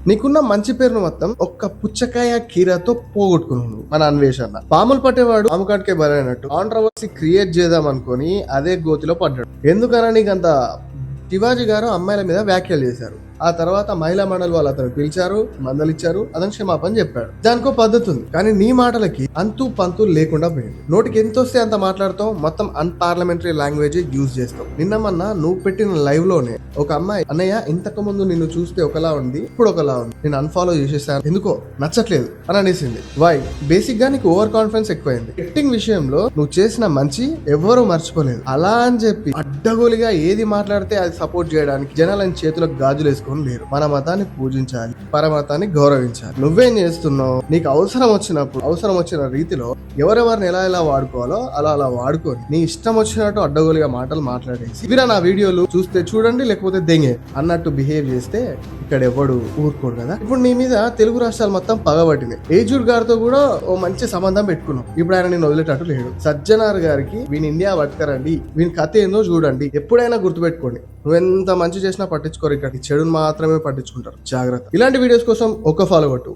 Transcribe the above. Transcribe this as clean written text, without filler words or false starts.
నీకున్న మంచి పేరును మొత్తం ఒక్క పుచ్చకాయ కీరతో పోగొట్టుకున్నావు. మన అన్వేషణ పాములు పట్టేవాడు పాము కాటికే బలైనట్టు కాంట్రవర్సీ క్రియేట్ చేద్దాం అనుకుని అదే గోతిలో పడ్డాడు. ఎందుకన్నా నీకంత శివాజీ గారు అమ్మాయిల మీద వ్యాఖ్యలు చేశారు. ఆ తర్వాత మహిళా మండలి వాళ్ళు అతను పిలిచారు, మందలిచ్చారు, అతను క్షమాపణ చెప్పాడు. దానికో పద్ధతి ఉంది. కానీ నీ మాటలకి అంతు పంతు లేకుండా పోయింది. నోటికి ఎంత వస్తే అంత మాట్లాడతావు, మొత్తం అన్పార్లమెంటరీ లాంగ్వేజ్ యూజ్ చేస్తావు. నిన్నమన్నా నువ్వు పెట్టిన లైవ్ లోనే ఒక అమ్మాయి, అన్నయ్య ఇంతకు ముందు నిన్ను చూస్తే ఒకలా ఉంది, ఇప్పుడు ఒకలా ఉంది, నేను అన్ఫాలో చేసేసాను, ఎందుకో నచ్చట్లేదు అని అనేసింది. వై? బేసిక్ గా నీకు ఓవర్ కాన్ఫిడెన్స్ ఎక్కువైంది. యాక్టింగ్ విషయంలో నువ్వు చేసిన మంచి ఎవ్వరూ మర్చిపోలేదు. అలా అని చెప్పి అడ్డగోలిగా ఏది మాట్లాడితే అది సపోర్ట్ చేయడానికి జనాలని చేతులకు గాజులు వేసుకొని లేరు. మన మతాన్ని పూజించాలి, పరమతాన్ని గౌరవించాలి. నువ్వేం చేస్తున్నావు? నీకు అవసరం వచ్చినప్పుడు అవసరం వచ్చిన రీతిలో ఎవరెవరిని ఎలా వాడుకోవాలో అలా వాడుకొని నీ ఇష్టం వచ్చినట్టు అడ్డగోలుగా మాటలు మాట్లాడేసి ఇవిరా నా వీడియోలు చూస్తే చూడండి లేకపోతే దెంగే అన్నట్టు బిహేవ్ చేస్తే ఇక్కడ ఎవడు ఊరుకోడు కదా. ఇప్పుడు నీ మీద తెలుగు రాష్ట్రాలు మొత్తం పగబట్టినాయి. ఏజుడ్ గారితో కూడా ఓ మంచి సంబంధం పెట్టుకున్నావు. ఇప్పుడు ఆయన నేను వదిలేటట్టు లేడు. సజ్జనార్ గారికి వీని ఇండియా పట్టుకరండి, వీని కథ ఏందో చూడండి, ఎప్పుడైనా గుర్తుపెట్టుకోండి. నువ్వెంత మంచి చేసినా పట్టించుకోరు, ఇక్కడ చెడును మాత్రమే పట్టించుకుంటారు. జాగ్రత్త. ఇలాంటి వీడియోస్ కోసం ఒక్క ఫాలో కొట్టు.